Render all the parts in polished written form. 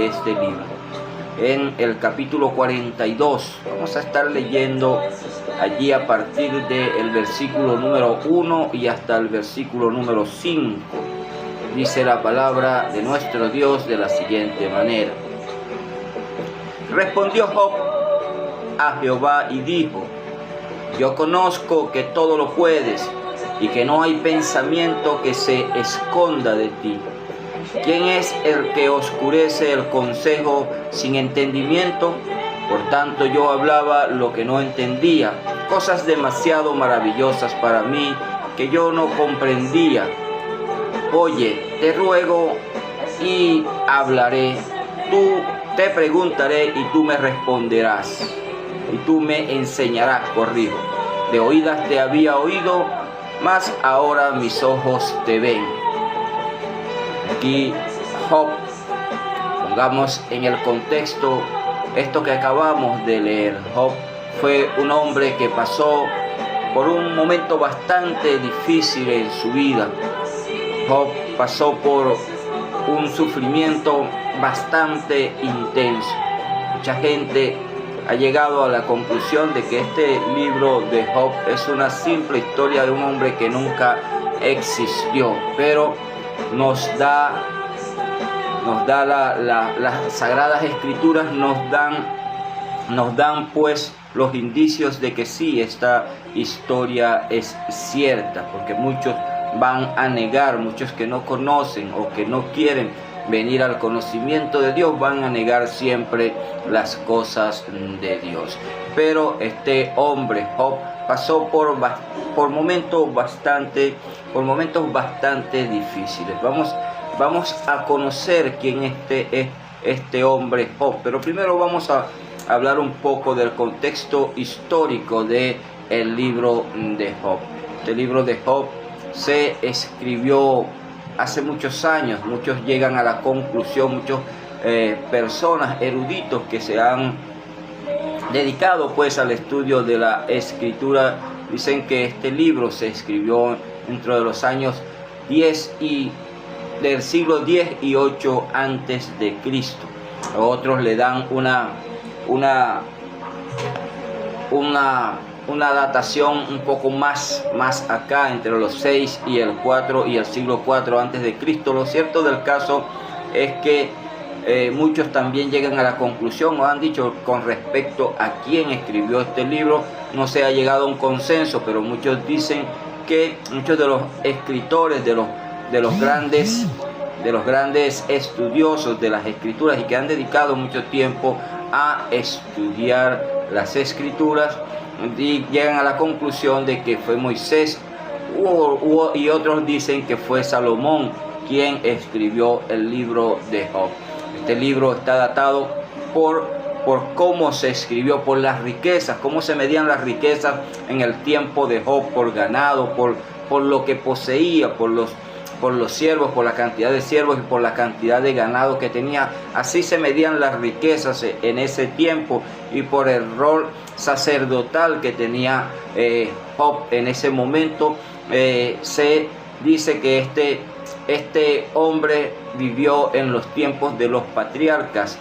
de este libro. En el capítulo 42 vamos a estar leyendo allí a partir del versículo número 1 y hasta el versículo número 5. Dice la palabra de nuestro Dios de la siguiente manera: Respondió Job a Jehová y dijo: Yo conozco que todo lo puedes y que no hay pensamiento que se esconda de ti. ¿Quién es el que oscurece el consejo sin entendimiento? Por tanto yo hablaba lo que no entendía, cosas demasiado maravillosas para mí que yo no comprendía. Oye, te ruego y hablaré, te preguntaré y tú me responderás, y tú me enseñarás, corrijo. De oídas te había oído, mas ahora mis ojos te ven. Aquí Job, pongamos en el contexto esto que acabamos de leer. Job fue un hombre que pasó por un momento bastante difícil en su vida. Job pasó por un sufrimiento bastante intenso. Mucha gente ha llegado a la conclusión de que este libro de Job es una simple historia de un hombre que nunca existió, pero nos da las sagradas escrituras nos dan pues los indicios de que sí, esta historia es cierta, porque muchos van a negar, muchos que no conocen o que no quieren venir al conocimiento de Dios van a negar siempre las cosas de Dios. Pero este hombre Job pasó por momentos bastante difíciles. Vamos a conocer quién es este hombre Job, pero primero vamos a hablar un poco del contexto histórico del libro de Job. Este libro de Job se escribió hace muchos años. Muchos llegan a la conclusión, muchas personas eruditos que se han dedicado pues al estudio de la escritura, dicen que este libro se escribió dentro de los años 10 y del siglo 10 y 8 antes de Cristo. Otros le dan una datación un poco más acá, entre los 6 y el 4 y el siglo 4 antes de Cristo. Lo cierto del caso es que muchos también llegan a la conclusión o han dicho con respecto a quién escribió este libro, no se ha llegado a un consenso, pero muchos dicen que muchos de los escritores, de los grandes estudiosos de las escrituras y que han dedicado mucho tiempo a estudiar las escrituras, y llegan a la conclusión de que fue Moisés, y otros dicen que fue Salomón quien escribió el libro de Job. Este libro está datado por cómo se escribió, por las riquezas, cómo se medían las riquezas en el tiempo de Job, por ganado, por lo que poseía, por los siervos, por la cantidad de siervos y por la cantidad de ganado que tenía. Así se medían las riquezas en ese tiempo, y por el rol sacerdotal que tenía Job en ese momento. Se dice que este hombre vivió en los tiempos de los patriarcas.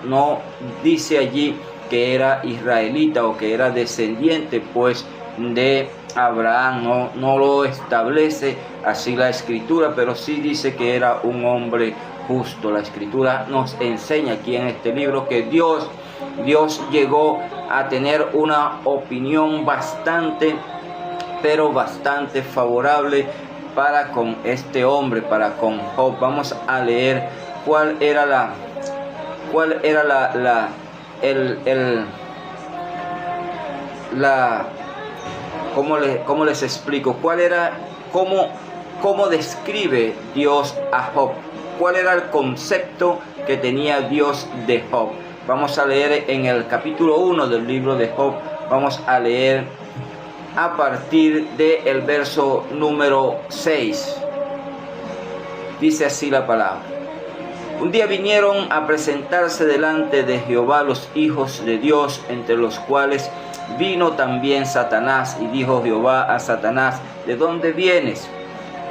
No dice allí que era israelita o que era descendiente pues de Abraham, no lo establece así la escritura, pero sí dice que era un hombre justo. La escritura nos enseña aquí en este libro que Dios llegó a tener una opinión bastante favorable para con este hombre, para con Job. Vamos a leer cuál era ¿cómo les explico? ¿Cómo describe Dios a Job? ¿Cuál era el concepto que tenía Dios de Job? Vamos a leer en el capítulo 1 del libro de Job. Vamos a leer a partir del verso número 6. Dice así la palabra: Un día vinieron a presentarse delante de Jehová los hijos de Dios, entre los cuales vino también Satanás, y dijo Jehová a Satanás: ¿De dónde vienes?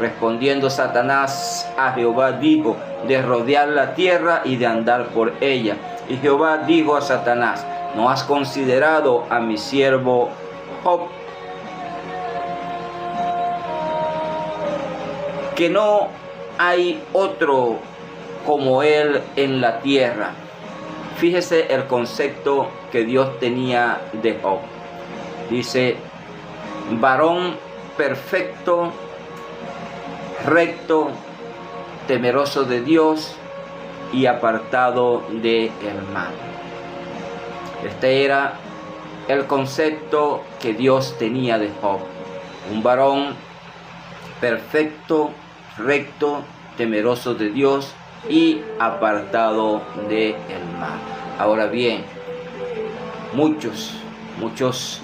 Respondiendo Satanás a Jehová dijo, de rodear la tierra y de andar por ella. Y Jehová dijo a Satanás, ¿no has considerado a mi siervo Job, que no hay otro como él en la tierra? Fíjese el concepto que Dios tenía de Job. Dice, varón perfecto, recto, temeroso de Dios y apartado del mal. Este era el concepto que Dios tenía de Job. Un varón perfecto, recto, temeroso de Dios y apartado del mal. Ahora bien, muchos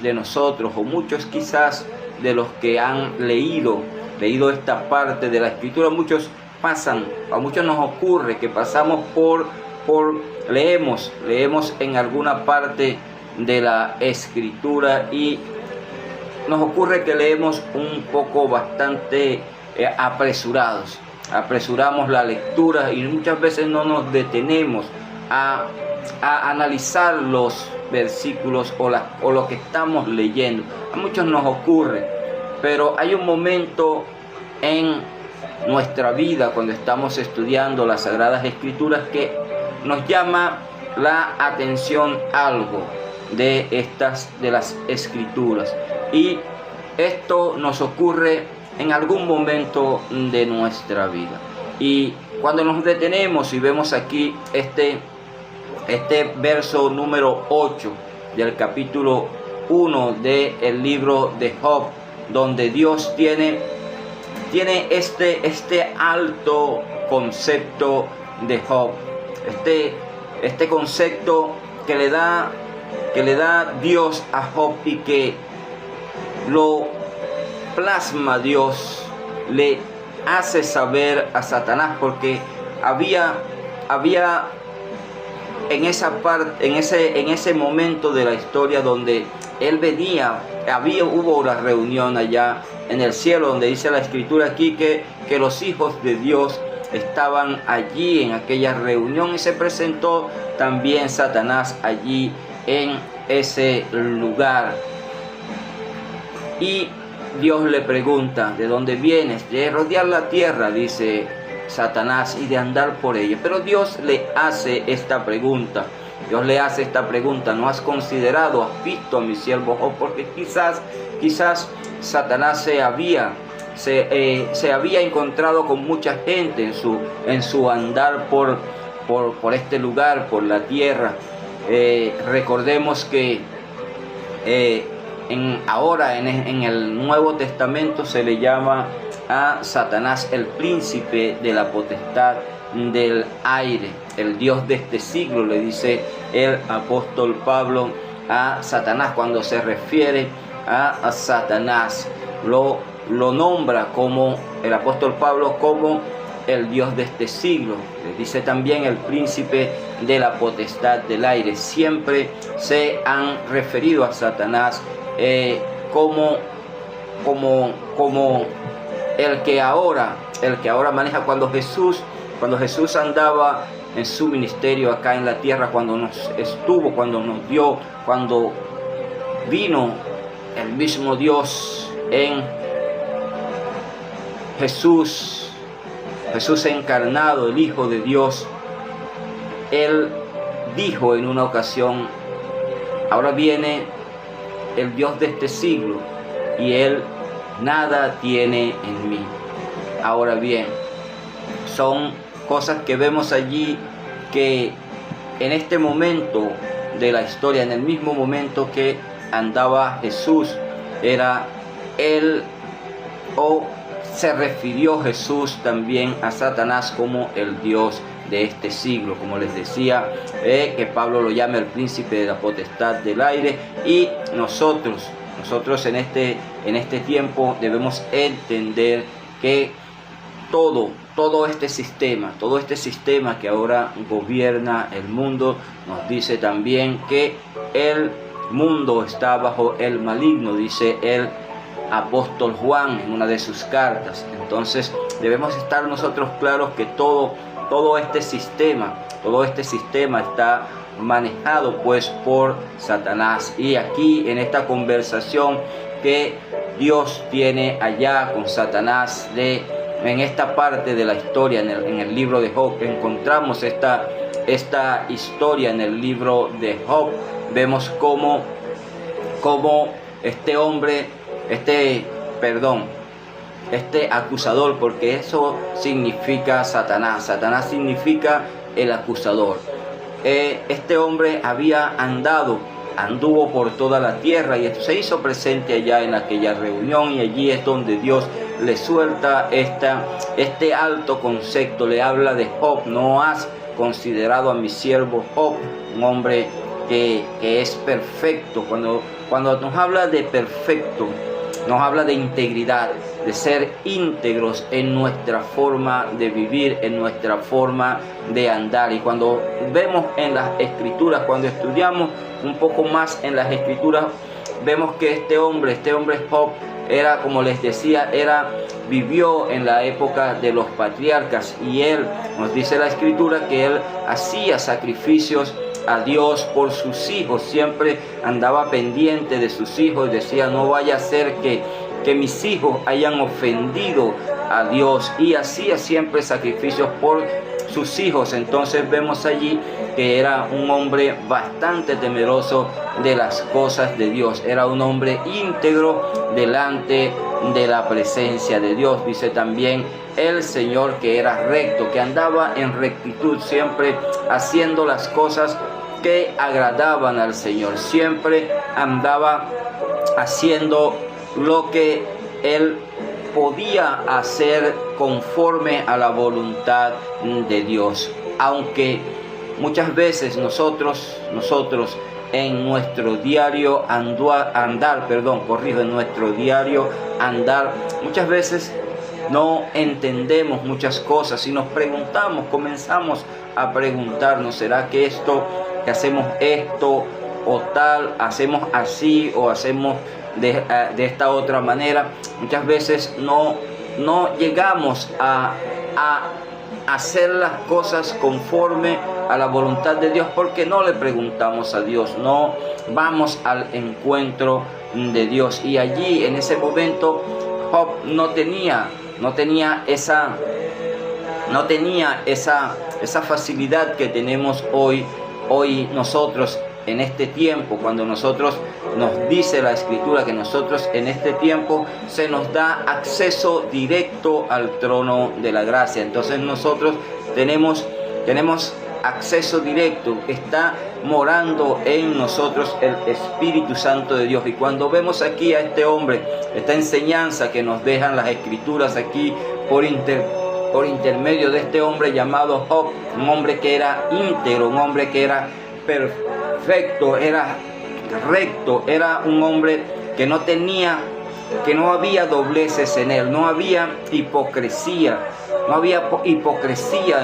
de nosotros, o muchos quizás de los que han leído esta parte de la Escritura, muchos pasan, a muchos nos ocurre que pasamos leemos en alguna parte de la Escritura y nos ocurre que leemos un poco bastante apresurados. Apresuramos la lectura y muchas veces no nos detenemos a analizar los versículos o lo que estamos leyendo. A muchos nos ocurre, pero hay un momento en nuestra vida cuando estamos estudiando las Sagradas Escrituras que nos llama la atención algo de las Escrituras, y esto nos ocurre en algún momento de nuestra vida. Y cuando nos detenemos y vemos aquí este verso número 8 del capítulo 1 del libro de Job, donde Dios tiene este alto concepto de Job, este concepto que le da Dios a Job y que lo plasma Dios, le hace saber a Satanás, porque había en esa parte, en ese momento de la historia donde él venía, hubo una reunión allá en el cielo, donde dice la Escritura aquí que los hijos de Dios estaban allí en aquella reunión, y se presentó también Satanás allí en ese lugar. Y Dios le pregunta, ¿de dónde vienes? De rodear la tierra, dice Satanás, y de andar por ella. Pero Dios le hace esta pregunta. ¿No has considerado, has visto a mi siervo Job? Porque quizás Satanás se había encontrado con mucha gente en su andar por este lugar, por la tierra. Recordemos que ahora en el Nuevo Testamento se le llama a Satanás el príncipe de la potestad del aire, el Dios de este siglo, le dice el apóstol Pablo a Satanás. Cuando se refiere a Satanás, lo nombra como el apóstol Pablo como el Dios de este siglo. Le dice también el príncipe de la potestad del aire. Siempre se han referido a Satanás como el que ahora maneja. Cuando Jesús andaba en su ministerio acá en la tierra, cuando nos dio, cuando vino el mismo Dios en Jesús encarnado, el Hijo de Dios, Él dijo en una ocasión, ahora viene el Dios de este siglo y Él nada tiene en mí. Ahora bien, son cosas que vemos allí, que en este momento de la historia, en el mismo momento que andaba Jesús, era Él, o se refirió Jesús también a Satanás como el Dios de este siglo, como les decía, que Pablo lo llama el príncipe de la potestad del aire. Y nosotros en este tiempo debemos entender que todo este sistema que ahora gobierna el mundo, nos dice también que el mundo está bajo el maligno. Dice el apóstol Juan en una de sus cartas. Entonces debemos estar nosotros claros que todo este sistema está manejado pues por Satanás. Y aquí en esta conversación que Dios tiene allá con Satanás, en esta parte de la historia, en el libro de Job, encontramos esta historia en el libro de Job. Vemos cómo este hombre, este acusador, porque eso significa Satanás. Satanás significa el acusador. Este hombre anduvo por toda la tierra, y esto se hizo presente allá en aquella reunión, y allí es donde Dios le suelta este alto concepto, le habla de Job. No has considerado a mi siervo Job, un hombre que es perfecto. Cuando nos habla de perfecto, nos habla de integridad, de ser íntegros en nuestra forma de vivir, en nuestra forma de andar. Y cuando vemos en las Escrituras, cuando estudiamos un poco más en las Escrituras, vemos que este hombre Job, era, como les decía, vivió en la época de los patriarcas, y él, nos dice la Escritura, que él hacía sacrificios a Dios por sus hijos, siempre andaba pendiente de sus hijos, decía: no vaya a ser que mis hijos hayan ofendido a Dios, y hacía siempre sacrificios por sus hijos. Entonces vemos allí que era un hombre bastante temeroso de las cosas de Dios, era un hombre íntegro delante de la presencia de Dios. Dice también el Señor que era recto, que andaba en rectitud, siempre haciendo las cosas que agradaban al Señor, siempre andaba haciendo lo que él podía hacer conforme a la voluntad de Dios. Aunque muchas veces nosotros en nuestro diario andar, muchas veces no entendemos muchas cosas y nos preguntamos, comenzamos a preguntarnos: ¿será que hacemos esto o tal, hacemos así o hacemos de esta otra manera? Muchas veces no llegamos a hacer las cosas conforme a la voluntad de Dios, porque no le preguntamos a Dios, no vamos al encuentro de Dios. Y allí, en ese momento, Job no tenía esa facilidad que tenemos hoy nosotros en este tiempo, cuando nos dice la Escritura que nosotros en este tiempo se nos da acceso directo al trono de la gracia. Entonces nosotros tenemos acceso directo, está morando en nosotros el Espíritu Santo de Dios. Y cuando vemos aquí a este hombre, esta enseñanza que nos dejan las Escrituras aquí por intermedio de este hombre llamado Job, un hombre que era íntegro, un hombre que era perfecto, era recto, era un hombre que no había dobleces en él, no había hipocresía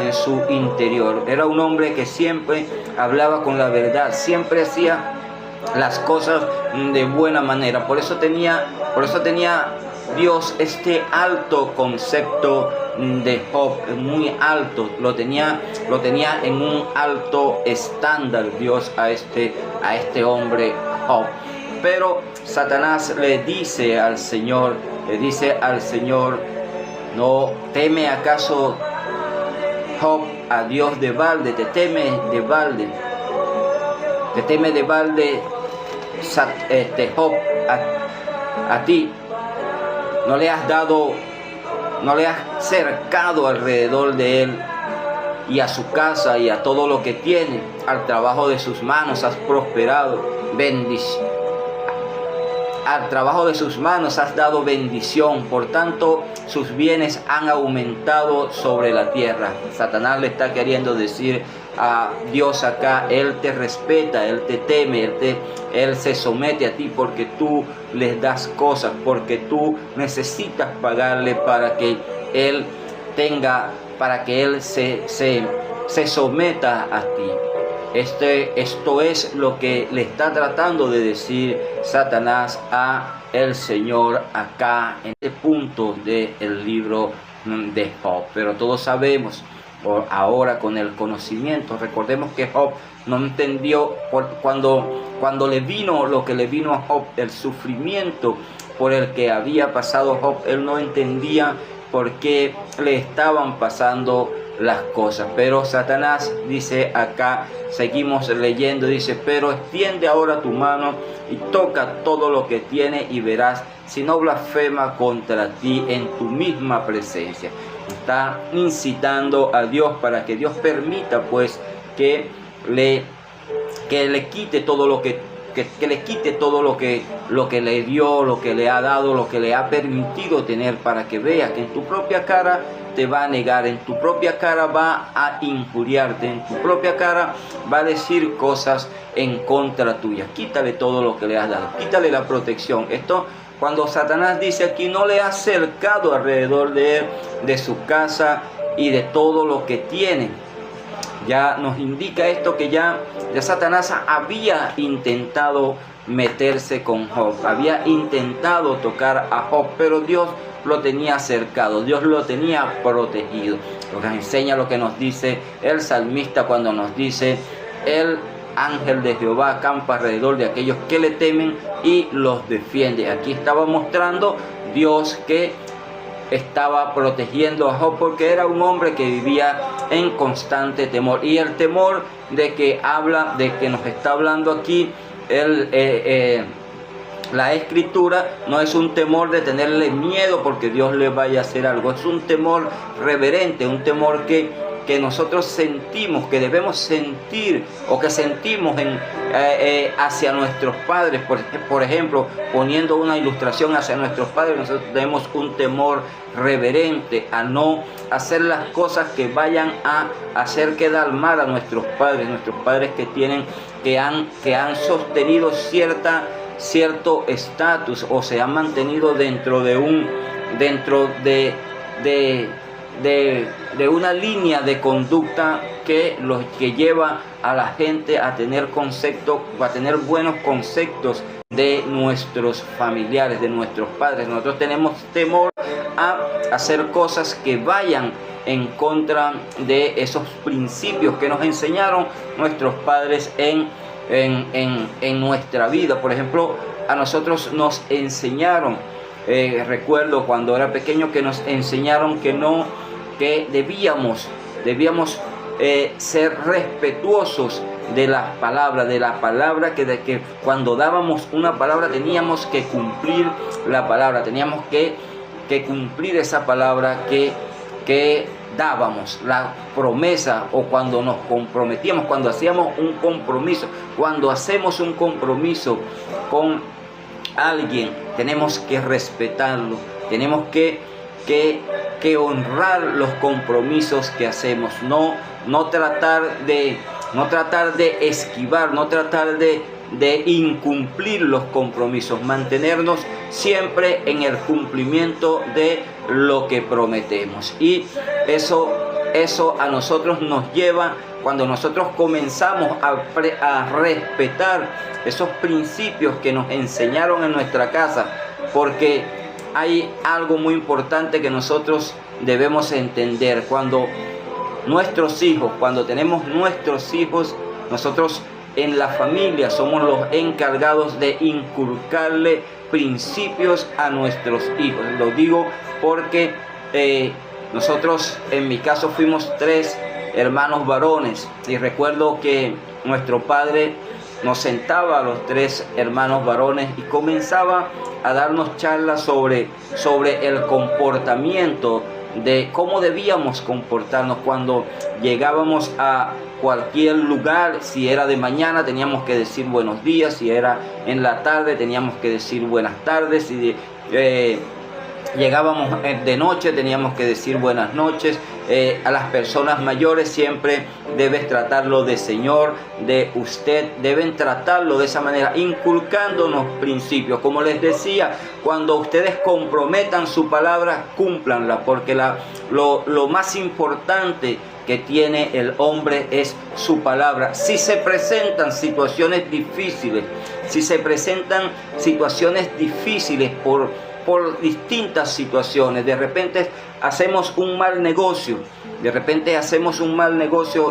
en su interior. Era un hombre que siempre hablaba con la verdad, siempre hacía las cosas de buena manera. Por eso tenía Dios este alto concepto de Job, muy alto, lo tenía en un alto estándar Dios a este hombre Job. Pero Satanás le dice al Señor, ¿no teme acaso Job a Dios de balde? ¿Te teme de balde Job a ti? No le has cercado alrededor de él y a su casa y a todo lo que tiene. Al trabajo de sus manos has prosperado, al trabajo de sus manos has dado bendición, por tanto sus bienes han aumentado sobre la tierra. Satanás le está queriendo decir a Dios acá: Él te respeta, Él te teme, Él se somete a ti porque tú les das cosas, porque tú necesitas pagarle para que Él se someta a ti. Esto es lo que le está tratando de decir Satanás a el Señor acá en este punto del libro de Job. Pero todos sabemos, ahora con el conocimiento, recordemos que Job no entendió cuando le vino lo que le vino a Job, el sufrimiento por el que había pasado Job. Él no entendía por qué le estaban pasando las cosas. Pero Satanás dice acá, seguimos leyendo, dice: pero extiende ahora tu mano y toca todo lo que tiene y verás si no blasfema contra ti en tu misma presencia. Está incitando a Dios para que Dios permita pues que le quite todo lo que le quite todo lo que le dio, lo que le ha dado, lo que le ha permitido tener, para que vea que en tu propia cara te va a negar, en tu propia cara va a injuriarte, en tu propia cara va a decir cosas en contra tuya. Quítale todo lo que le has dado, quítale la protección. Esto, cuando Satanás dice aquí, no le ha cercado alrededor de él, de su casa y de todo lo que tiene, ya nos indica esto que ya Satanás había intentado meterse con Job, había intentado tocar a Job, pero Dios lo tenía cercado, Dios lo tenía protegido. Lo que nos enseña lo que nos dice el salmista cuando nos dice: el ángel de Jehová acampa alrededor de aquellos que le temen y los defiende. Aquí estaba mostrando Dios que estaba protegiendo a Job, porque era un hombre que vivía en constante temor, y el temor de que nos está hablando aquí la escritura no es un temor de tenerle miedo porque Dios le vaya a hacer algo, es un temor reverente, un temor que nosotros sentimos, que debemos sentir, o que sentimos hacia nuestros padres. Por ejemplo, poniendo una ilustración hacia nuestros padres, nosotros tenemos un temor reverente a no hacer las cosas que vayan a hacer quedar mal a nuestros padres que han sostenido cierto estatus, o se han mantenido dentro de una línea de conducta que lleva a la gente a tener buenos conceptos de nuestros familiares, de nuestros padres. Nosotros tenemos temor a hacer cosas que vayan en contra de esos principios que nos enseñaron nuestros padres en nuestra vida. Por ejemplo, a nosotros nos enseñaron, recuerdo cuando era pequeño, que nos enseñaron que debíamos ser respetuosos de la palabra, que cuando dábamos una palabra teníamos que cumplir la palabra, teníamos que cumplir esa palabra que dábamos, la promesa, o cuando nos comprometíamos, cuando hacíamos un compromiso, cuando hacemos un compromiso con alguien, tenemos que respetarlo, tenemos que honrar los compromisos que hacemos, no tratar de esquivar, no tratar de incumplir los compromisos, mantenernos siempre en el cumplimiento de lo que prometemos. Y eso a nosotros nos lleva, cuando nosotros comenzamos a respetar esos principios que nos enseñaron en nuestra casa, porque hay algo muy importante que nosotros debemos entender. Cuando tenemos nuestros hijos, nosotros en la familia somos los encargados de inculcarle principios a nuestros hijos. Lo digo porque nosotros, en mi caso, fuimos 3 hermanos varones, y recuerdo que nuestro padre nos sentaba a los 3 hermanos varones y comenzaba a darnos charlas sobre el comportamiento, de cómo debíamos comportarnos cuando llegábamos a cualquier lugar. Si era de mañana teníamos que decir buenos días, si era en la tarde teníamos que decir buenas tardes, si llegábamos de noche teníamos que decir buenas noches. A las personas mayores siempre debes tratarlo de señor, de usted, deben tratarlo de esa manera, inculcándonos principios. Como les decía, cuando ustedes comprometan su palabra, cúmplanla, porque lo más importante que tiene el hombre es su palabra. Si se presentan situaciones difíciles, por distintas situaciones, de repente hacemos un mal negocio,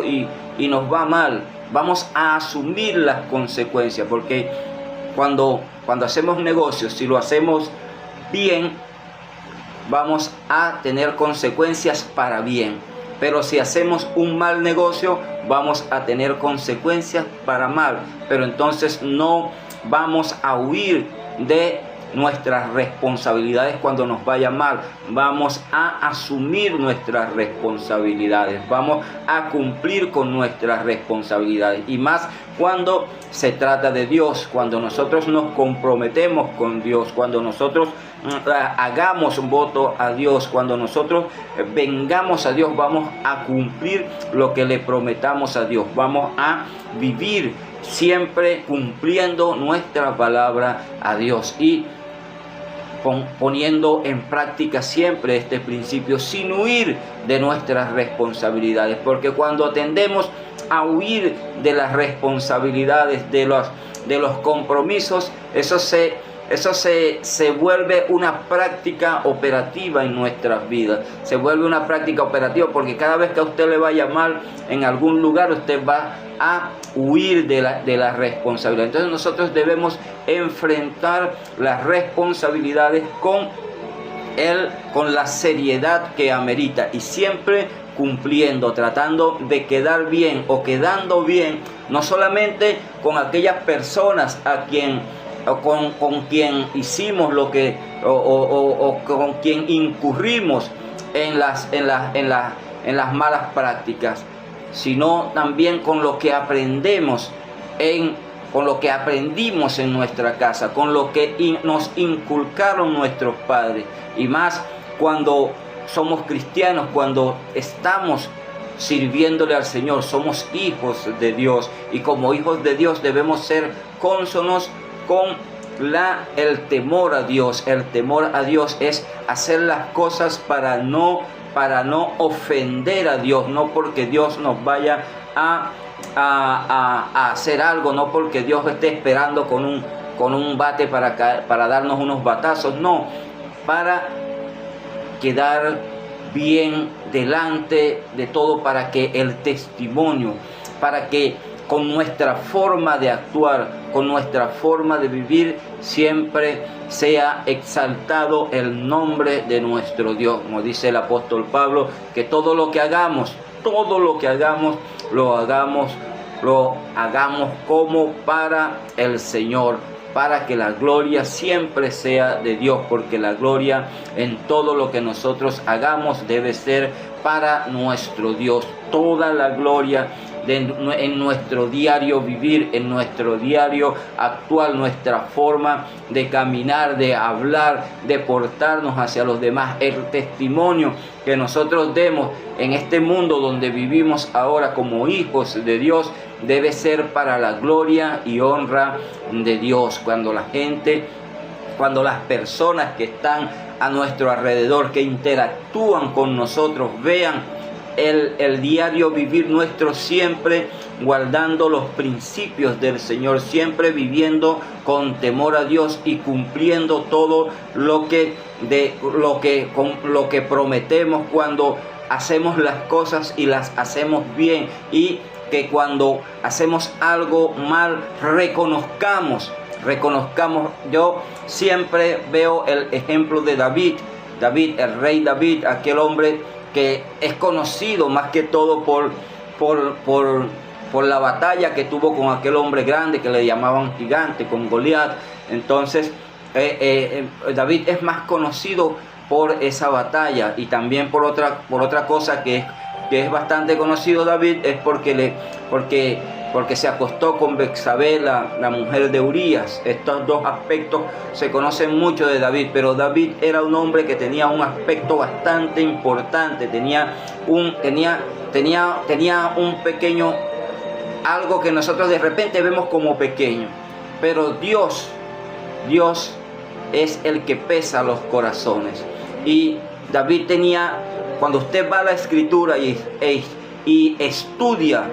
y nos va mal, vamos a asumir las consecuencias, porque cuando hacemos negocios, si lo hacemos bien, vamos a tener consecuencias para bien. Pero si hacemos un mal negocio, vamos a tener consecuencias para mal. Pero entonces no vamos a huir de nuestras responsabilidades cuando nos vaya mal. Vamos a asumir nuestras responsabilidades. Vamos a cumplir con nuestras responsabilidades. Y más cuando se trata de Dios, cuando nosotros nos comprometemos con Dios, cuando nosotros hagamos un voto a Dios, cuando nosotros vengamos a Dios, vamos a cumplir lo que le prometamos a Dios. Vamos a vivir siempre cumpliendo nuestra palabra a Dios y poniendo en práctica siempre este principio sin huir de nuestras responsabilidades, porque cuando tendemos a huir de las responsabilidades, de los compromisos, eso se vuelve una práctica operativa en nuestras vidas. Se vuelve una práctica operativa porque cada vez que a usted le vaya mal en algún lugar, usted va a huir de la responsabilidad. Entonces nosotros debemos enfrentar las responsabilidades con la seriedad que amerita y siempre cumpliendo, tratando de quedar bien o quedando bien, no solamente con aquellas personas con quien hicimos lo que o con quien incurrimos en las malas prácticas, sino también con lo que aprendimos en nuestra casa, con lo que nos inculcaron nuestros padres, y más cuando somos cristianos, cuando estamos sirviéndole al Señor, somos hijos de Dios, y como hijos de Dios debemos ser cónsonos con el temor a Dios. El temor a Dios es hacer las cosas para no ofender a Dios, no porque Dios nos vaya a hacer algo, no porque Dios esté esperando con un bate para darnos unos batazos, no, para quedar bien delante de todo, para que el testimonio, para que con nuestra forma de actuar, con nuestra forma de vivir, siempre sea exaltado el nombre de nuestro Dios. Como dice el apóstol Pablo, que todo lo que hagamos, lo hagamos como para el Señor, para que la gloria siempre sea de Dios, porque la gloria en todo lo que nosotros hagamos debe ser para nuestro Dios. Toda la gloria en nuestro diario vivir, en nuestro diario actual, nuestra forma de caminar, de hablar, de portarnos hacia los demás, el testimonio que nosotros demos en este mundo donde vivimos ahora como hijos de Dios, debe ser para la gloria y honra de Dios. Cuando las personas que están a nuestro alrededor, que interactúan con nosotros, vean el diario vivir nuestro, siempre guardando los principios del Señor, siempre viviendo con temor a Dios y cumpliendo todo lo que prometemos cuando hacemos las cosas y las hacemos bien, y que cuando hacemos algo mal reconozcamos. Yo siempre veo el ejemplo de David, el rey David, aquel hombre que es conocido más que todo por la batalla que tuvo con aquel hombre grande que le llamaban gigante, con Goliat. Entonces David es más conocido por esa batalla, y también por otra cosa que es bastante conocido David, es porque se acostó con Betsabé, la mujer de Urías. Estos dos aspectos se conocen mucho de David, pero David era un hombre que tenía un aspecto bastante importante, tenía un pequeño, algo que nosotros de repente vemos como pequeño, pero Dios es el que pesa los corazones. Y David tenía, cuando usted va a la escritura y estudia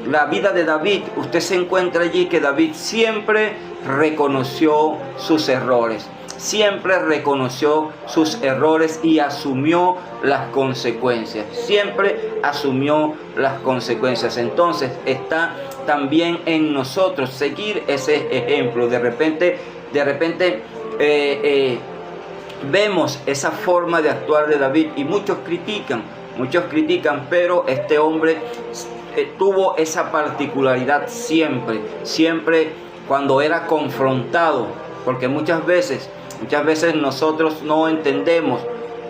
la vida de David, usted se encuentra allí que David siempre reconoció sus errores. Siempre reconoció sus errores y asumió las consecuencias. Siempre asumió las consecuencias. Entonces está también en nosotros seguir ese ejemplo. De repente vemos esa forma de actuar de David y muchos critican, pero este hombre tuvo esa particularidad siempre cuando era confrontado, porque muchas veces nosotros no entendemos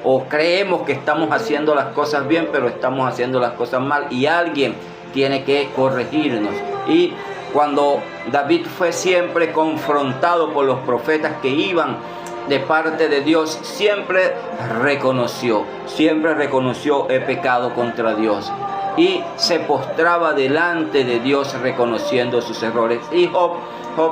o creemos que estamos haciendo las cosas bien, pero estamos haciendo las cosas mal y alguien tiene que corregirnos. Y cuando David fue siempre confrontado por los profetas que iban de parte de Dios, siempre reconoció, he pecado contra Dios. Y se postraba delante de Dios reconociendo sus errores. Y Job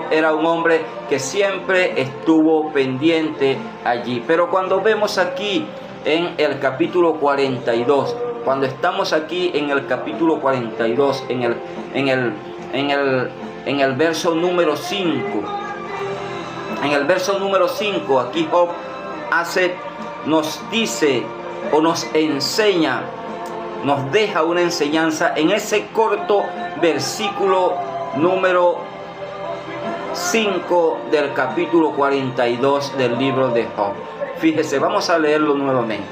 era un hombre que siempre estuvo pendiente allí. Pero cuando vemos aquí en el capítulo 42, cuando estamos aquí en el capítulo 42, en el verso número 5, aquí Job nos dice o nos enseña, nos deja una enseñanza en ese corto versículo número 5 del capítulo 42 del libro de Job. Fíjese, vamos a leerlo nuevamente.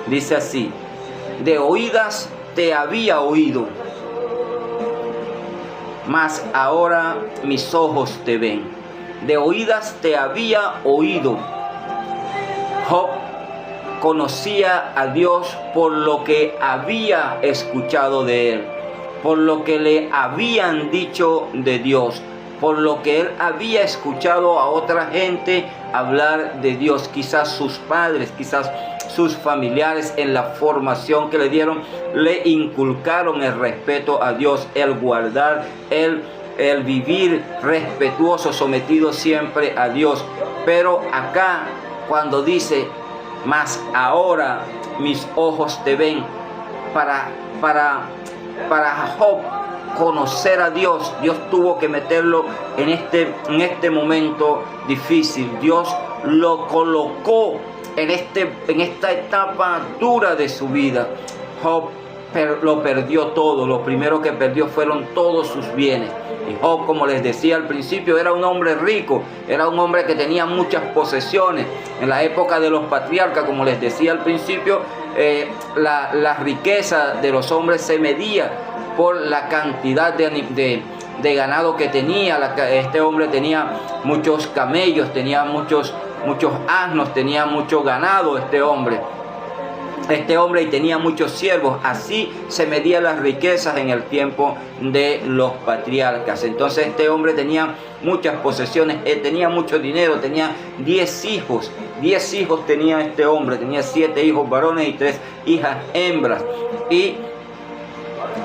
Dice así: de oídas te había oído, mas ahora mis ojos te ven. De oídas te había oído. Job conocía a Dios por lo que había escuchado de Él, por lo que le habían dicho de Dios, por lo que él había escuchado a otra gente hablar de Dios, quizás sus padres, quizás sus familiares en la formación que le dieron, le inculcaron el respeto a Dios, el guardar, el vivir respetuoso, sometido siempre a Dios. Pero acá cuando dice, mas ahora mis ojos te ven, para Job conocer a Dios, Dios tuvo que meterlo en este momento difícil. Dios lo colocó en esta etapa dura de su vida. Job lo perdió todo. Lo primero que perdió fueron todos sus bienes. Y Job, como les decía al principio, era un hombre rico, era un hombre que tenía muchas posesiones. En la época de los patriarcas, como les decía al principio, la riqueza de los hombres se medía por la cantidad de ganado que tenía. Este hombre tenía muchos camellos, tenía muchos asnos, tenía mucho ganado este hombre y tenía muchos siervos. Así se medían las riquezas en el tiempo de los patriarcas. Entonces este hombre tenía muchas posesiones, tenía mucho dinero, tenía 10 hijos. 10 hijos tenía este hombre, tenía 7 hijos varones y 3 hijas hembras. Y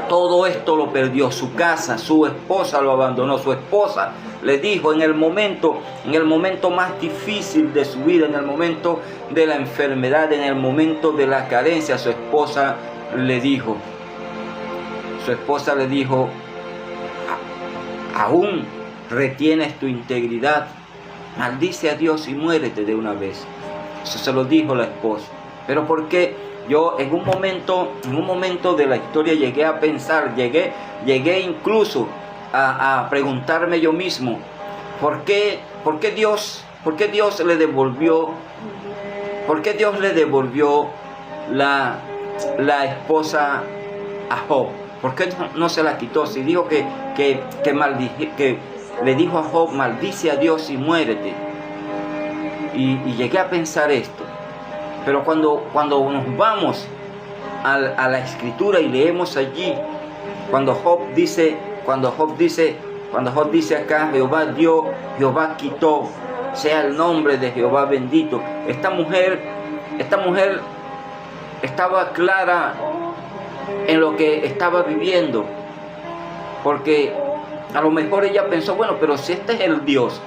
todo esto lo perdió, su casa, su esposa lo abandonó. Su esposa le dijo en el momento más difícil de su vida, en el momento de la enfermedad, en el momento de la carencia, su esposa le dijo, aún retienes tu integridad, maldice a Dios y muérete de una vez. Eso se lo dijo la esposa. Pero ¿por qué? Yo en un momento de la historia llegué a pensar, llegué incluso a preguntarme yo mismo, ¿por qué Dios le devolvió la esposa a Job? ¿Por qué no se la quitó? Si dijo que le dijo a Job, maldice a Dios y muérete. Y llegué a pensar esto. Pero cuando nos vamos a la escritura y leemos allí, cuando Job dice acá, Jehová dio, Jehová quitó, sea el nombre de Jehová bendito. Esta mujer estaba clara en lo que estaba viviendo, porque a lo mejor ella pensó, bueno, pero si este es el Dios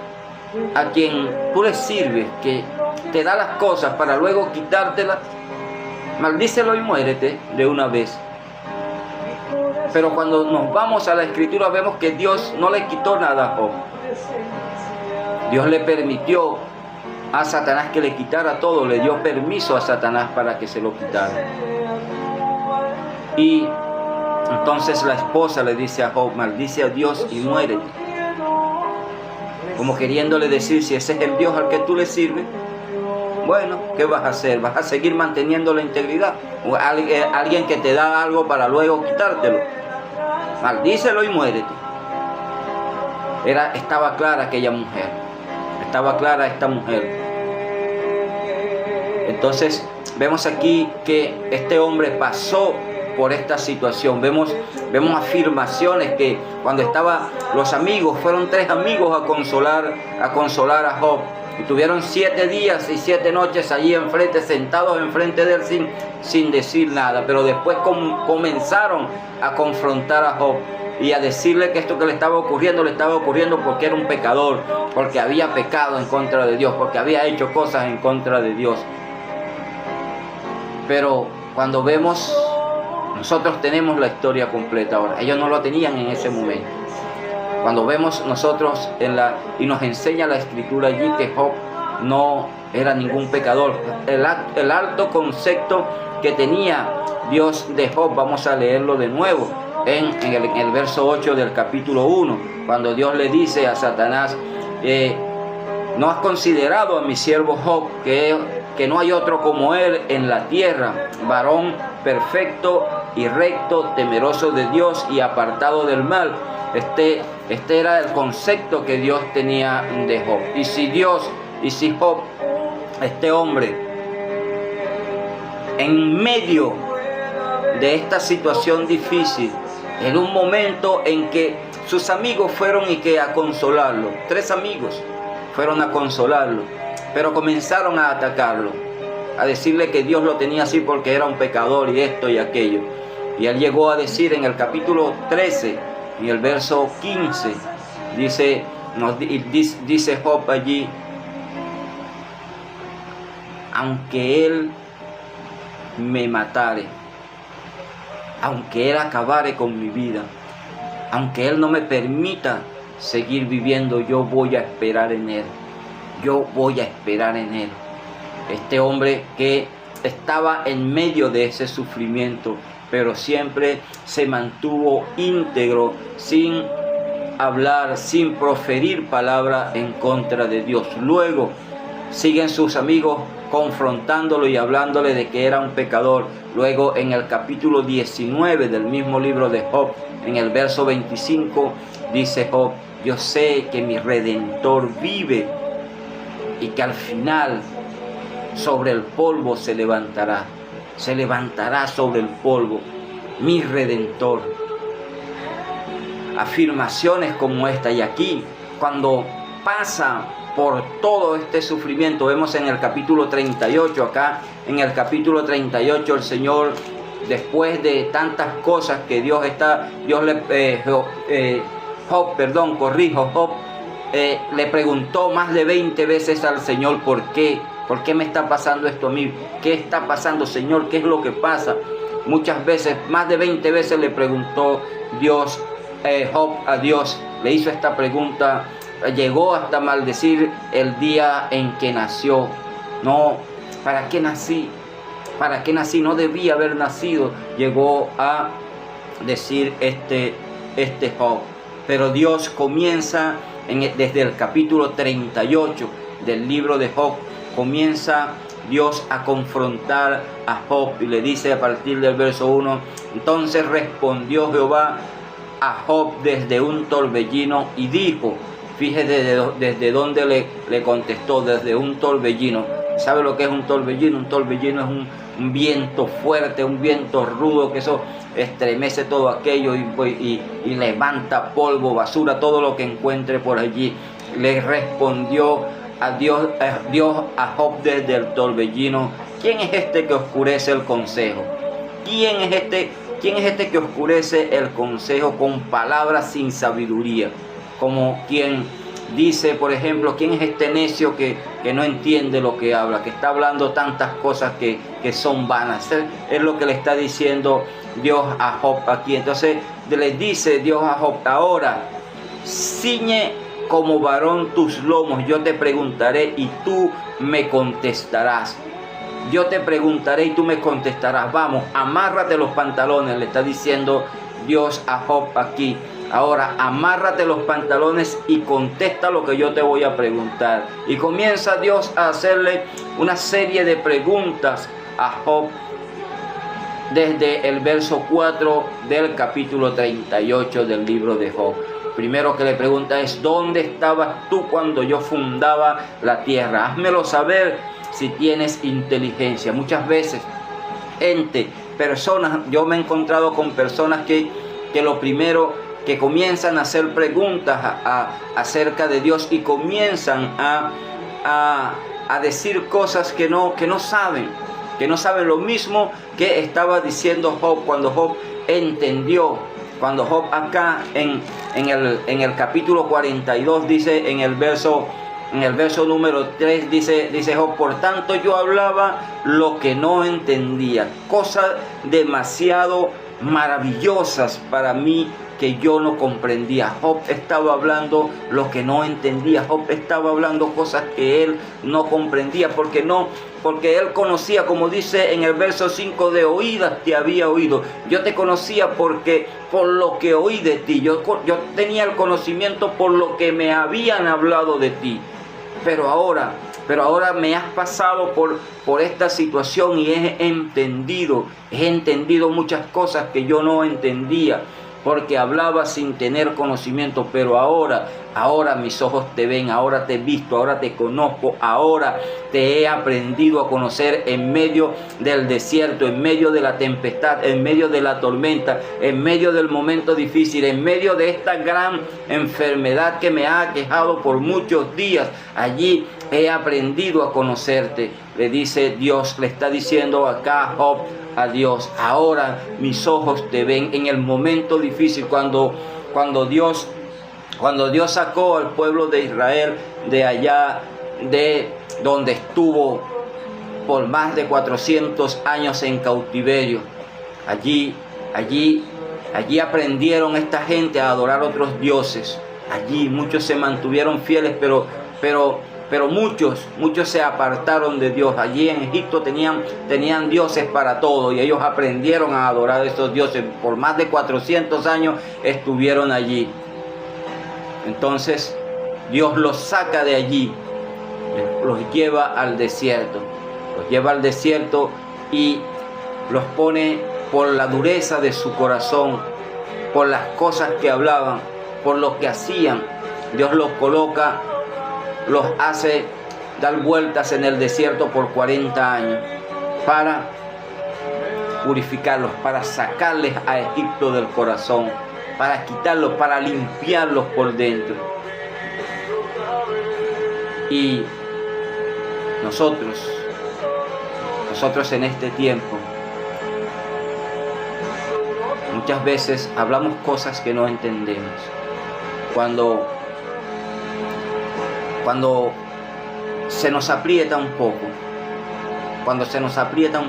a quien tú le sirves, que te da las cosas para luego quitártelas, maldícelo y muérete de una vez. Pero cuando nos vamos a la Escritura vemos que Dios no le quitó nada a Job. Dios le permitió a Satanás que le quitara todo, le dio permiso a Satanás para que se lo quitara. Y entonces la esposa le dice a Job: maldice a Dios y muérete. Como queriéndole decir, si ese es el Dios al que tú le sirves, bueno, ¿qué vas a hacer? ¿Vas a seguir manteniendo la integridad? ¿O alguien que te da algo para luego quitártelo? Maldícelo y muérete. Estaba clara aquella mujer. Estaba clara esta mujer. Entonces vemos aquí que este hombre pasó por esta situación. Vemos afirmaciones que cuando los amigos, fueron 3 amigos a consolar a Job. Y tuvieron 7 días y 7 noches allí enfrente, sentados enfrente de él sin decir nada. Pero después comenzaron a confrontar a Job y a decirle que esto que le estaba ocurriendo porque era un pecador, porque había pecado en contra de Dios, porque había hecho cosas en contra de Dios. Pero cuando vemos, nosotros tenemos la historia completa ahora. Ellos no lo tenían en ese momento. Cuando vemos nosotros y nos enseña la Escritura allí que Job no era ningún pecador. El alto concepto que tenía Dios de Job, vamos a leerlo de nuevo en el verso 8 del capítulo 1, cuando Dios le dice a Satanás: ¿no has considerado a mi siervo Job, que no hay otro como él en la tierra, varón perfecto y recto, temeroso de Dios y apartado del mal? Este era el concepto que Dios tenía de Job. Y si Job, este hombre, en medio de esta situación difícil, en un momento en que sus amigos fueron a consolarlo, 3 amigos fueron a consolarlo, pero comenzaron a atacarlo, a decirle que Dios lo tenía así porque era un pecador y esto y aquello. Y él llegó a decir en el capítulo 13, en el verso 15, dice Job allí: aunque él me matare, aunque él acabare con mi vida, aunque él no me permita seguir viviendo, yo voy a esperar en él. Yo voy a esperar en él. Este hombre que estaba en medio de ese sufrimiento, pero siempre se mantuvo íntegro, sin hablar, sin proferir palabra en contra de Dios. Luego siguen sus amigos confrontándolo y hablándole de que era un pecador. Luego en el capítulo 19 del mismo libro de Job, en el verso 25, dice Job: yo sé que mi Redentor vive y que al final sobre el polvo se levantará sobre el polvo mi Redentor. Afirmaciones como esta. Y aquí, cuando pasa por todo este sufrimiento, vemos en el capítulo 38, en el capítulo 38, el Señor, después de tantas cosas que Job le preguntó más de 20 veces al Señor: ¿por qué? ¿Por qué me está pasando esto a mí? ¿Qué está pasando, Señor? ¿Qué es lo que pasa? Muchas veces, más de 20 veces le preguntó Job a Dios, le hizo esta pregunta. Llegó hasta maldecir el día en que nació. No, ¿para qué nací? ¿Para qué nací? No debía haber nacido. Llegó a decir este Job. Pero Dios comienza desde el capítulo 38 del libro de Job. Comienza Dios a confrontar a Job y le dice a partir del verso 1: entonces respondió Jehová a Job desde un torbellino y dijo. Fíjese desde dónde le contestó, desde un torbellino. ¿Sabe lo que es un torbellino? Un torbellino es un viento fuerte, un viento rudo, que eso estremece todo aquello y levanta polvo, basura, todo lo que encuentre por allí. Le respondió a Dios a Job desde el torbellino: ¿quién es este que oscurece el consejo? ¿Quién es este que oscurece el consejo con palabras sin sabiduría? Como quien dice, por ejemplo, ¿quién es este necio que no entiende lo que habla, que está hablando tantas cosas que son vanas? Es lo que le está diciendo Dios a Job aquí. Entonces le dice Dios a Job: ahora ciñe como varón tus lomos, yo te preguntaré y tú me contestarás. Yo te preguntaré y tú me contestarás. Vamos, amárrate los pantalones, le está diciendo Dios a Job aquí. Ahora, amárrate los pantalones y contesta lo que yo te voy a preguntar. Y comienza Dios a hacerle una serie de preguntas a Job desde el verso 4 del capítulo 38 del libro de Job. Primero que le pregunta es: ¿dónde estabas tú cuando yo fundaba la tierra? Házmelo saber si tienes inteligencia. Muchas veces, personas, yo me he encontrado con personas que lo primero que comienzan a hacer preguntas acerca de Dios y comienzan a decir cosas que no saben lo mismo que estaba diciendo Job cuando Job entendió. Cuando Job acá en el capítulo 42 dice en el verso número 3 dice Job: por tanto yo hablaba lo que no entendía, cosas demasiado maravillosas para mí que yo no comprendía. Job estaba hablando lo que no entendía. Job estaba hablando cosas que él no comprendía, porque él conocía, como dice en el verso 5, de oídas te había oído. Yo te conocía por lo que oí de ti. Yo tenía el conocimiento por lo que me habían hablado de ti. Pero ahora me has pasado por esta situación y he entendido muchas cosas que yo no entendía, porque hablaba sin tener conocimiento. Pero ahora mis ojos te ven, ahora te he visto, ahora te conozco, ahora te he aprendido a conocer en medio del desierto, en medio de la tempestad, en medio de la tormenta, en medio del momento difícil, en medio de esta gran enfermedad que me ha aquejado por muchos días. Allí he aprendido a conocerte. Le dice Dios, le está diciendo acá Job a Dios: ahora mis ojos te ven. En el momento difícil, cuando Dios sacó al pueblo de Israel de allá, de donde estuvo por más de 400 años en cautiverio, allí aprendieron esta gente a adorar otros dioses. Allí muchos se mantuvieron fieles, pero muchos se apartaron de Dios. Allí en Egipto tenían dioses para todo, y ellos aprendieron a adorar a esos dioses. Por más de 400 años estuvieron allí. Entonces Dios los saca de allí, los lleva al desierto. Y los pone, por la dureza de su corazón, por las cosas que hablaban, por lo que hacían. Dios los coloca, los hace dar vueltas en el desierto por 40 años para purificarlos, para sacarles a Egipto del corazón, para quitarlos, para limpiarlos por dentro. Y nosotros en este tiempo muchas veces hablamos cosas que no entendemos. Cuando se nos aprieta un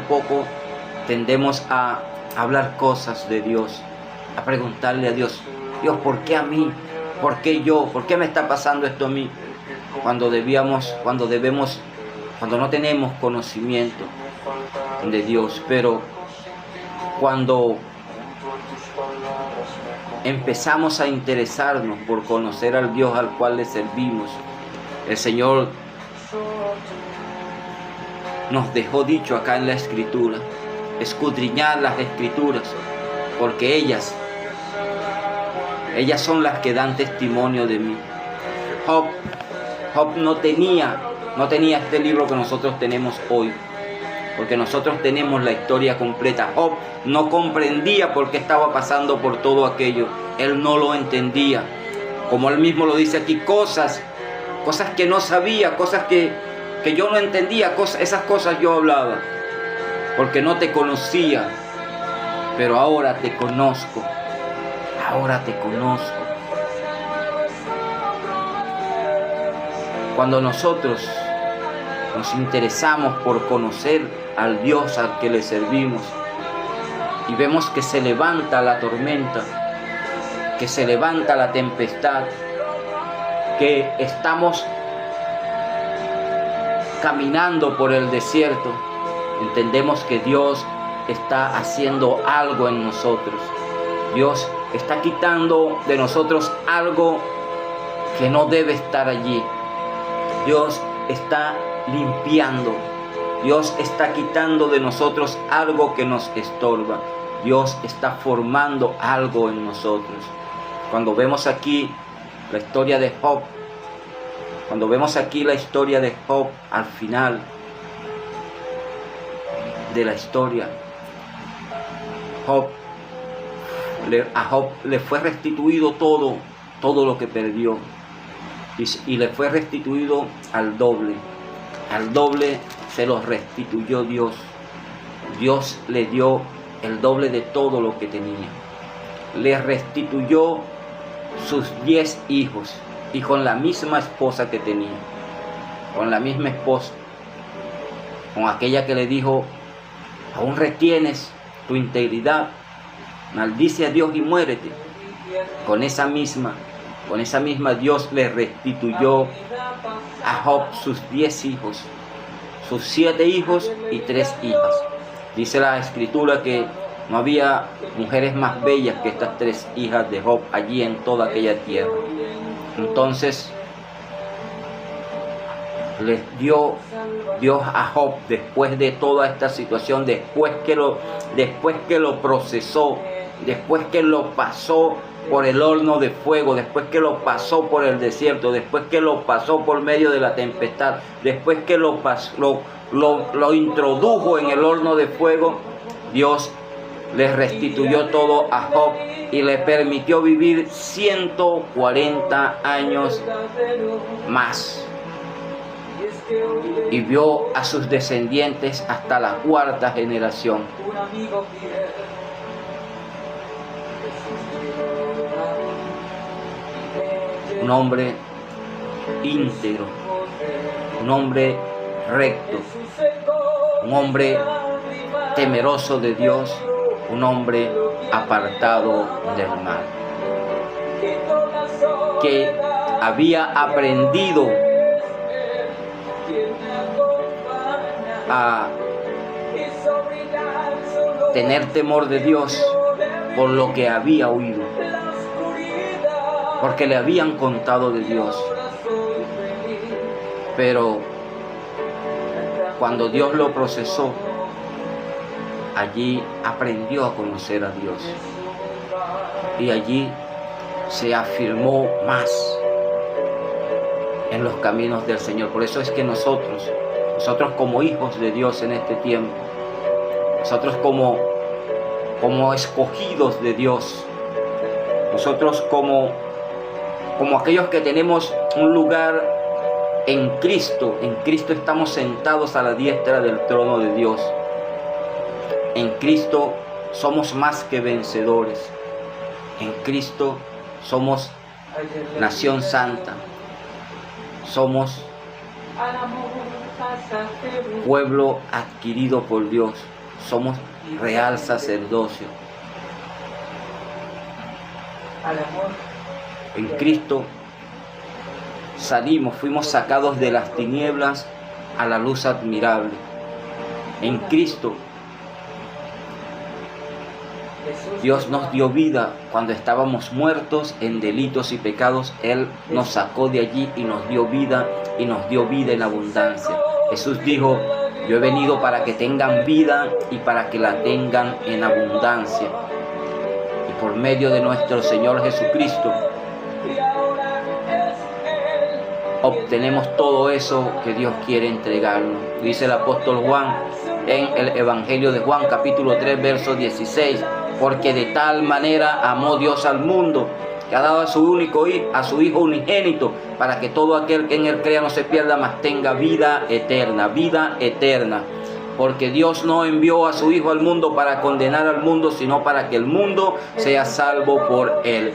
poco, tendemos a hablar cosas de Dios, a preguntarle a Dios: Dios, ¿por qué a mí? ¿Por qué yo? ¿Por qué me está pasando esto a mí? Cuando no tenemos conocimiento de Dios. Pero cuando empezamos a interesarnos por conocer al Dios al cual le servimos, el Señor nos dejó dicho acá en la Escritura: escudriñad las Escrituras, porque ellas son las que dan testimonio de mí. Job no tenía este libro que nosotros tenemos hoy, porque nosotros tenemos la historia completa. Job no comprendía por qué estaba pasando por todo aquello. Él no lo entendía. Como él mismo lo dice aquí, cosas que no sabía, cosas que yo no entendía, esas cosas yo hablaba, porque no te conocía. Pero ahora te conozco. Cuando nosotros nos interesamos por conocer al Dios al que le servimos y vemos que se levanta la tormenta, que se levanta la tempestad, que estamos caminando por el desierto, entendemos que Dios está haciendo algo en nosotros. Dios está quitando de nosotros algo que no debe estar allí. Dios está limpiando. Dios está quitando de nosotros algo que nos estorba. Dios está formando algo en nosotros. Cuando vemos aquí la historia de Job, al final de la historia, a Job le fue restituido todo lo que perdió, y le fue restituido al doble se lo restituyó Dios. Dios le dio el doble de todo lo que tenía. Le restituyó sus 10 hijos, y con la misma esposa que tenía, con la misma esposa, con aquella que le dijo: aún retienes tu integridad, maldice a Dios y muérete. Con esa misma Dios le restituyó a Job sus 10 hijos, sus 7 hijos y 3 hijas. Dice la Escritura que no había mujeres más bellas que estas 3 hijas de Job allí en toda aquella tierra. Entonces les dio Dios a Job, después de toda esta situación, después que lo procesó, después que lo pasó por el horno de fuego, después que lo pasó por el desierto, después que lo pasó por medio de la tempestad, después que lo introdujo en el horno de fuego, Dios le restituyó todo a Job y le permitió vivir 140 años más. Y vio a sus descendientes hasta la 4ª generación. Un hombre íntegro, un hombre recto, un hombre temeroso de Dios, un hombre apartado del mal, que había aprendido a tener temor de Dios por lo que había oído, porque le habían contado de Dios. Pero cuando Dios lo procesó, allí aprendió a conocer a Dios, y allí se afirmó más en los caminos del Señor. Por eso es que nosotros como hijos de Dios en este tiempo, nosotros como escogidos de Dios, nosotros como aquellos que tenemos un lugar en Cristo estamos sentados a la diestra del trono de Dios. En Cristo somos más que vencedores. En Cristo somos nación santa. Somos pueblo adquirido por Dios. Somos real sacerdocio. En Cristo fuimos sacados de las tinieblas a la luz admirable. En Cristo Dios nos dio vida cuando estábamos muertos en delitos y pecados. Él nos sacó de allí y nos dio vida, y nos dio vida en abundancia. Jesús dijo: yo he venido para que tengan vida y para que la tengan en abundancia. Y por medio de nuestro Señor Jesucristo obtenemos todo eso que Dios quiere entregarnos. Dice el apóstol Juan en el Evangelio de Juan, capítulo 3, verso 16: porque de tal manera amó Dios al mundo, que ha dado a su Hijo unigénito, para que todo aquel que en Él crea no se pierda, mas tenga vida eterna. Vida eterna. Porque Dios no envió a su Hijo al mundo para condenar al mundo, sino para que el mundo sea salvo por Él.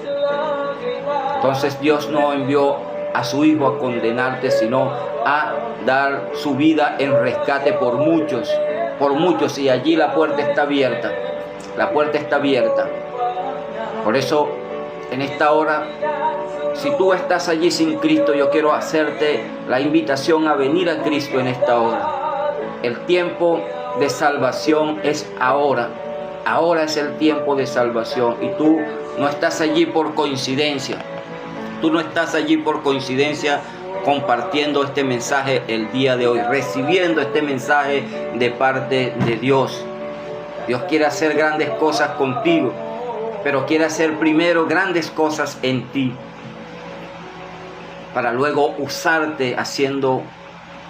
Entonces Dios no envió a su Hijo a condenarte, sino a dar su vida en rescate por muchos, y allí la puerta está abierta. La puerta está abierta. Por eso En esta hora, si tú estás allí sin Cristo, yo quiero hacerte la invitación a venir a Cristo en esta hora. El tiempo de salvación es ahora. Ahora es el tiempo de salvación y tú no estás allí por coincidencia. Tú no estás allí por coincidencia compartiendo este mensaje el día de hoy, recibiendo este mensaje de parte de Dios. Dios quiere hacer grandes cosas contigo, pero quiere hacer primero grandes cosas en ti, para luego usarte haciendo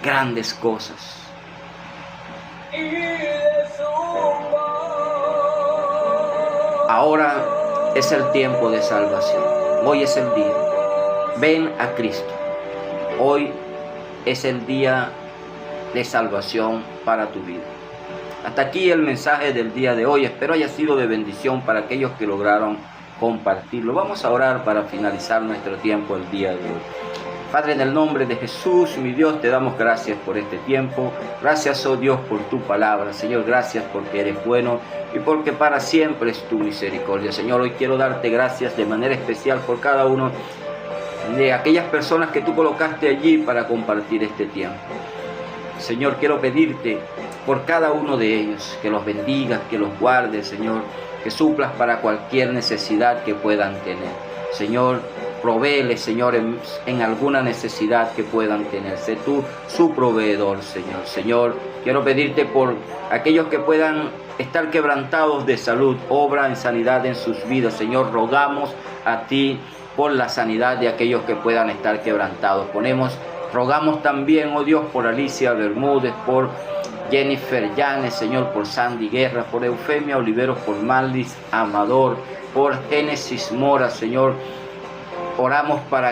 grandes cosas. Ahora es el tiempo de salvación. Hoy es el día. Ven a Cristo. Hoy es el día de salvación para tu vida. Hasta aquí el mensaje del día de hoy. Espero haya sido de bendición para aquellos que lograron compartirlo. Vamos a orar para finalizar nuestro tiempo el día de hoy. Padre, en el nombre de Jesús, mi Dios, te damos gracias por este tiempo. Gracias, oh Dios, por tu palabra. Señor, gracias porque eres bueno y porque para siempre es tu misericordia. Señor, hoy quiero darte gracias de manera especial por cada uno de aquellas personas que tú colocaste allí para compartir este tiempo. Señor, quiero pedirte por cada uno de ellos, que los bendigas, que los guardes, Señor, que suplas para cualquier necesidad que puedan tener. Señor, provéeles, Señor, en alguna necesidad que puedan tener. Sé tú su proveedor, Señor. Señor, quiero pedirte por aquellos que puedan estar quebrantados de salud, obra en sanidad en sus vidas. Señor, rogamos a ti por la sanidad de aquellos que puedan estar quebrantados. Rogamos también, oh Dios, por Alicia Bermúdez, por Jennifer Llanes, Señor, por Sandy Guerra, por Eufemia Oliveros, por Maldis Amador, por Génesis Mora, Señor. Oramos para